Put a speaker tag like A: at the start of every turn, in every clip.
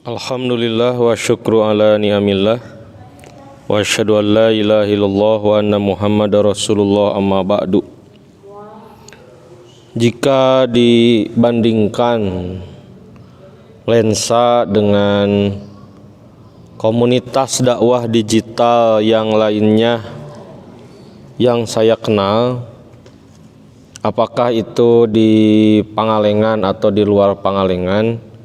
A: Alhamdulillah wa syukru ala ni'amillah wa asyhadu an la ilaha illallah wa anna Muhammadar Rasulullah amma ba'du. Jika dibandingkan lensa dengan komunitas dakwah digital yang lainnya yang saya kenal, apakah itu di Pangalengan atau di luar Pangalengan,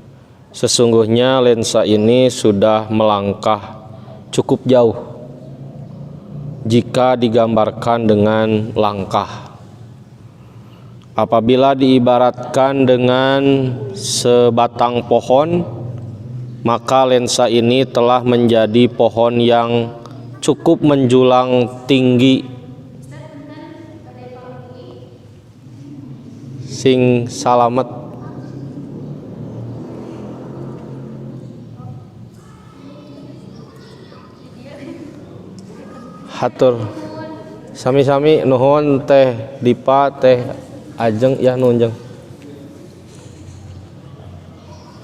A: sesungguhnya lensa ini sudah melangkah cukup jauh jika digambarkan dengan langkah. Apabila diibaratkan dengan sebatang pohon, maka lensa ini telah menjadi pohon yang cukup menjulang tinggi, sing salamet. Hatur sami-sami nuhun teh Dipa, teh Ajeng ya nunjeng,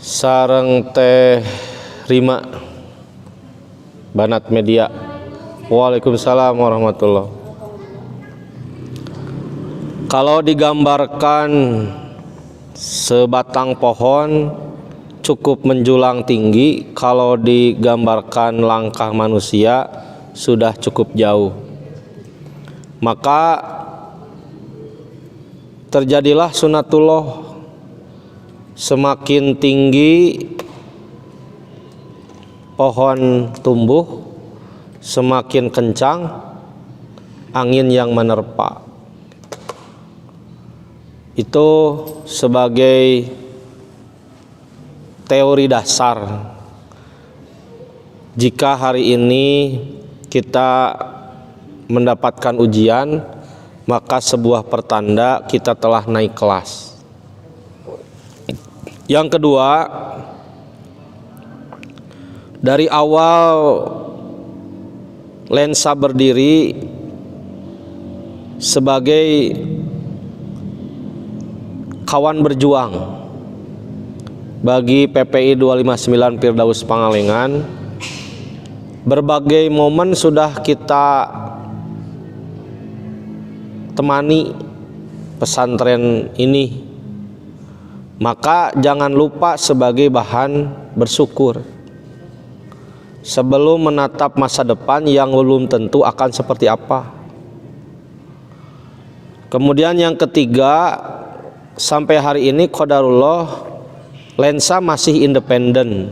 A: sareng teh Rima Banat Media. Waalaikumsalam warahmatullahi. Kalau digambarkan sebatang pohon cukup menjulang tinggi, kalau digambarkan langkah manusia sudah cukup jauh. Maka terjadilah sunatullah, semakin tinggi pohon tumbuh, semakin kencang angin yang menerpa. Itu sebagai teori dasar. Jika hari ini kita mendapatkan ujian, maka sebuah pertanda kita telah naik kelas. Yang kedua, dari awal lensa berdiri sebagai kawan berjuang bagi PPI 259 Firdaus Pangalengan, berbagai momen sudah kita temani pesantren ini. Maka jangan lupa sebagai bahan bersyukur sebelum menatap masa depan yang belum tentu akan seperti apa. Kemudian yang ketiga, sampai hari ini qadarullah lensa masih independen.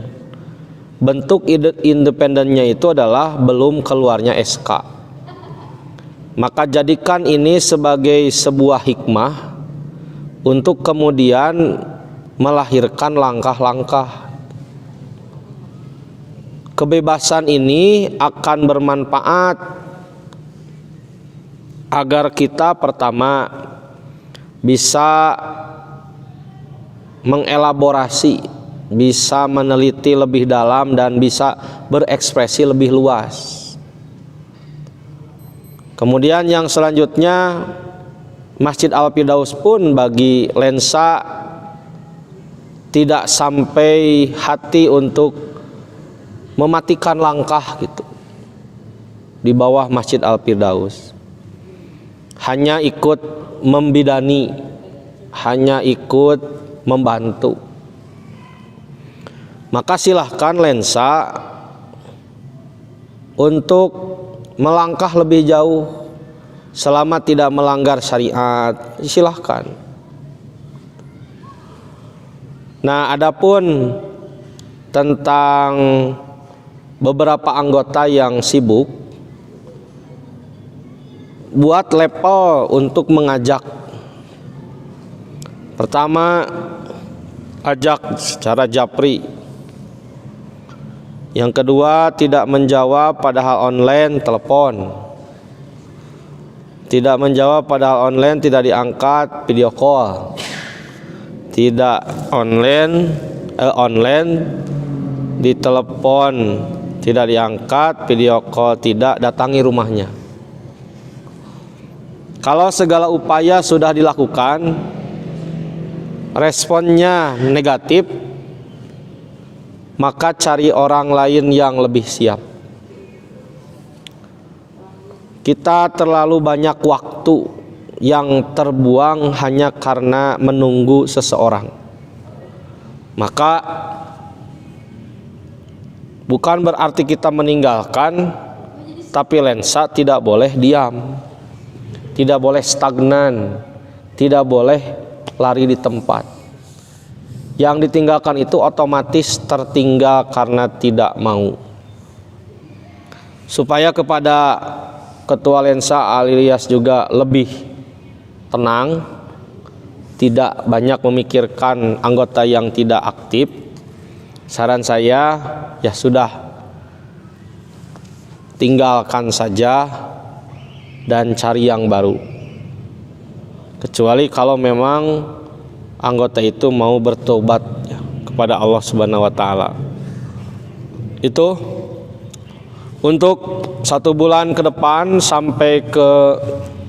A: Bentuk independennya itu adalah belum keluarnya SK. Maka jadikan ini sebagai sebuah hikmah untuk kemudian melahirkan langkah-langkah. Kebebasan ini akan bermanfaat agar kita pertama bisa mengelaborasi, bisa meneliti lebih dalam, dan bisa berekspresi lebih luas. Kemudian yang selanjutnya, Masjid Al-Firdaus pun bagi lensa tidak sampai hati untuk mematikan langkah gitu di bawah Masjid Al-Firdaus. Hanya ikut membidani, hanya ikut membantu. Maka silahkan lensa untuk melangkah lebih jauh selama tidak melanggar syariat, silahkan. Nah, adapun tentang beberapa anggota yang sibuk buat level untuk mengajak. Pertama, ajak secara japri. Yang kedua, tidak menjawab padahal online, telepon. Tidak menjawab padahal online, tidak diangkat, video call. Tidak online, ditelepon, tidak diangkat, video call, tidak datangi rumahnya. Kalau segala upaya sudah dilakukan, responnya negatif, maka cari orang lain yang lebih siap. Kita terlalu banyak waktu yang terbuang hanya karena menunggu seseorang. Maka bukan berarti kita meninggalkan, tapi lensa tidak boleh diam, tidak boleh stagnan, tidak boleh lari di tempat. Yang ditinggalkan itu otomatis tertinggal karena tidak mau. Supaya kepada Ketua Lensa alias juga lebih tenang, tidak banyak memikirkan anggota yang tidak aktif, saran saya ya sudah, tinggalkan saja dan cari yang baru. Kecuali kalau memang anggota itu mau bertobat ya, kepada Allah Subhanahu wa taala. Itu untuk 1 bulan ke depan sampai ke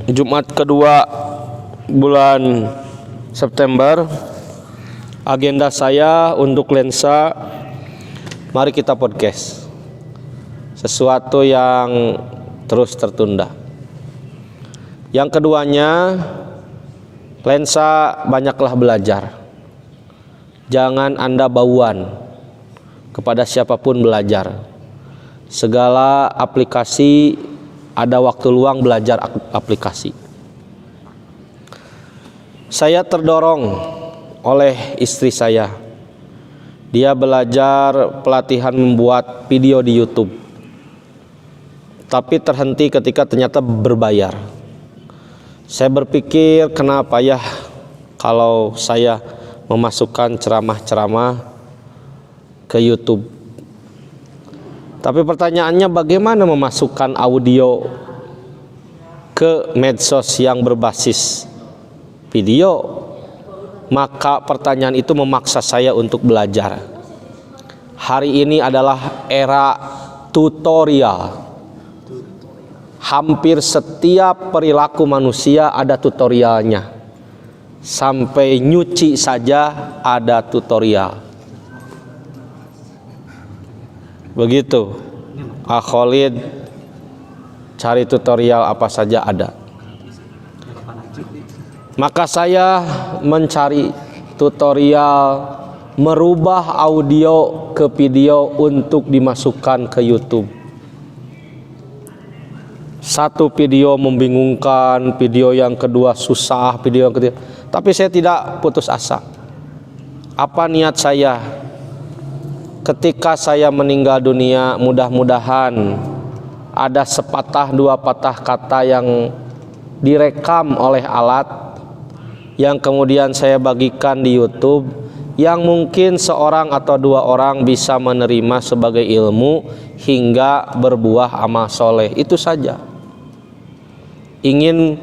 A: Jumat kedua bulan September, agenda saya untuk Lensa, mari kita podcast. Sesuatu yang terus tertunda. Yang keduanya, Lensa banyaklah belajar. Jangan Anda bauan kepada siapapun belajar. Segala aplikasi, ada waktu luang belajar aplikasi. Saya terdorong oleh istri saya. Dia belajar pelatihan membuat video di YouTube, tapi terhenti ketika ternyata berbayar. Saya berpikir, kenapa ya kalau saya memasukkan ceramah-ceramah ke YouTube. Tapi pertanyaannya, bagaimana memasukkan audio ke medsos yang berbasis video? Maka pertanyaan itu memaksa saya untuk belajar. Hari ini adalah era tutorial. Hampir setiap perilaku manusia ada tutorialnya. Sampai nyuci saja ada tutorial. Begitu, Khalid cari tutorial apa saja ada. Maka saya mencari tutorial merubah audio ke video untuk dimasukkan ke YouTube. Satu video membingungkan, video yang kedua susah, video yang ketiga. Tapi saya tidak putus asa. Apa niat saya? Ketika saya meninggal dunia, mudah-mudahan ada sepatah dua patah kata yang direkam oleh alat, yang kemudian saya bagikan di YouTube, yang mungkin seorang atau 2 orang bisa menerima sebagai ilmu hingga berbuah amal soleh. Itu saja. Ingin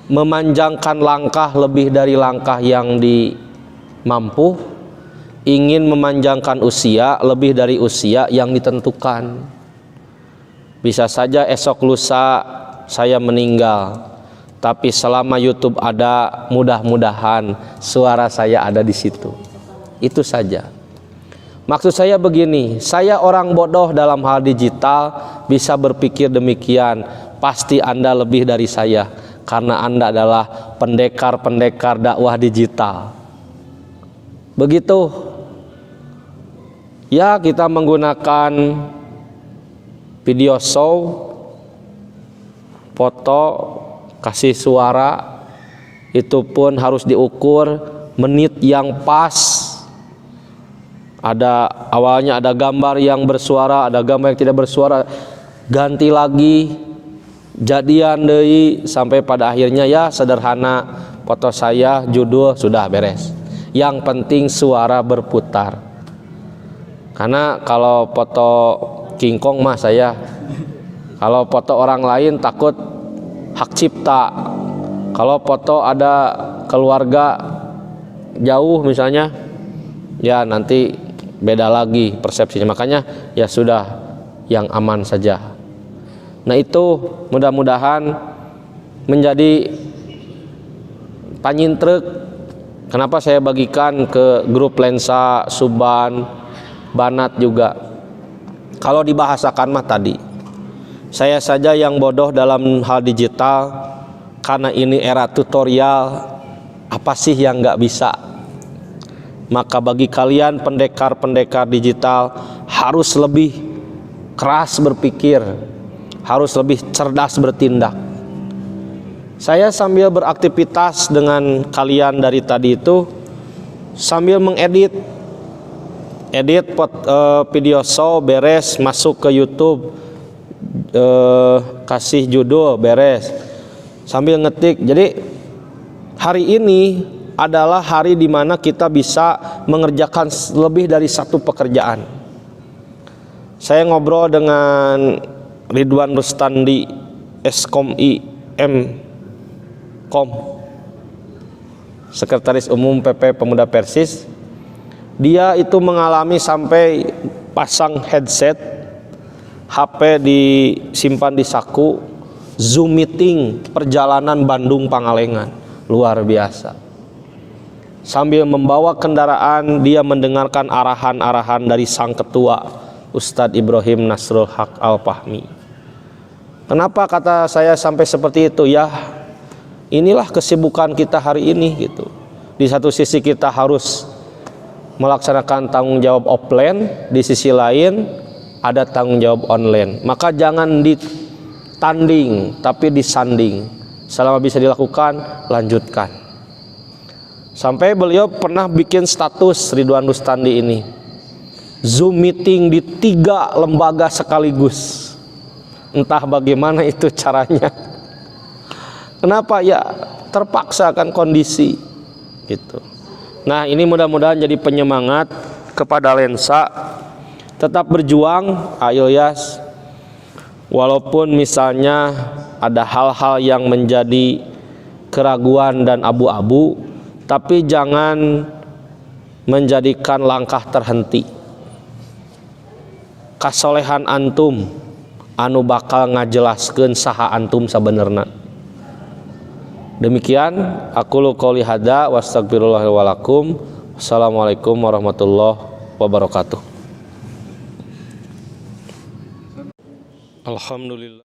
A: memanjangkan langkah lebih dari langkah yang dimampu, ingin memanjangkan usia lebih dari usia yang ditentukan. Bisa saja esok lusa saya meninggal, tapi selama YouTube ada, mudah-mudahan suara saya ada di situ. Itu saja. Maksud saya begini, saya orang bodoh dalam hal digital, bisa berpikir demikian. Pasti Anda lebih dari saya, karena Anda adalah pendekar-pendekar dakwah digital. Begitu. Ya, kita menggunakan video show, foto, kasih suara, itu pun harus diukur menit yang pas. Awalnya ada gambar yang bersuara, ada gambar yang tidak bersuara, ganti lagi, jadian deui, sampai pada akhirnya ya sederhana, foto saya, judul, sudah beres. Yang penting suara berputar. Karena kalau foto King Kong mah saya, kalau foto orang lain takut hak cipta. Kalau foto ada keluarga jauh misalnya, ya nanti beda lagi persepsinya. Makanya ya sudah, yang aman saja. Nah itu mudah-mudahan menjadi panyintrek. Kenapa saya bagikan ke grup Lensa, Suban, Banat juga. Kalau dibahasakan mah tadi, saya saja yang bodoh dalam hal digital, karena ini era tutorial, apa sih yang nggak bisa? Maka bagi kalian pendekar-pendekar digital harus lebih keras berpikir, harus lebih cerdas bertindak. Saya sambil beraktivitas dengan kalian dari tadi itu, sambil mengedit video show beres, masuk ke YouTube, kasih judul beres, sambil ngetik. Jadi hari ini adalah hari di mana kita bisa mengerjakan lebih dari satu pekerjaan. Saya ngobrol dengan Ridwan Rustandi, Eskom-I M.Com, Sekretaris Umum PP Pemuda Persis. Dia itu mengalami sampai pasang headset, HP disimpan di saku, Zoom meeting perjalanan Bandung Pangalengan, luar biasa. Sambil membawa kendaraan, dia mendengarkan arahan-arahan dari sang ketua Ustadz Ibrahim Nasrul Haq Al-Fahmi. Kenapa kata saya sampai seperti itu? Ya, inilah kesibukan kita hari ini gitu. Di satu sisi kita harus melaksanakan tanggung jawab offline, di sisi lain ada tanggung jawab online. Maka jangan ditanding, tapi disanding. Selama bisa dilakukan, lanjutkan. Sampai beliau pernah bikin status, Ridwan Rustandi ini, Zoom meeting di 3 lembaga sekaligus. Entah bagaimana itu caranya. Kenapa? Ya terpaksa kan kondisi gitu. Nah, ini mudah-mudahan jadi penyemangat kepada Lensa, tetap berjuang, ayo Yas. Walaupun misalnya ada hal-hal yang menjadi keraguan dan abu-abu, tapi jangan menjadikan langkah terhenti. Kasolehan antum anu bakal ngajelaskeun saha antum sabenerna. Demikian aku qouli hada wa astagfirullah wa lakum. Wassalamualaikum warahmatullahi wabarakatuh. Alhamdulillah.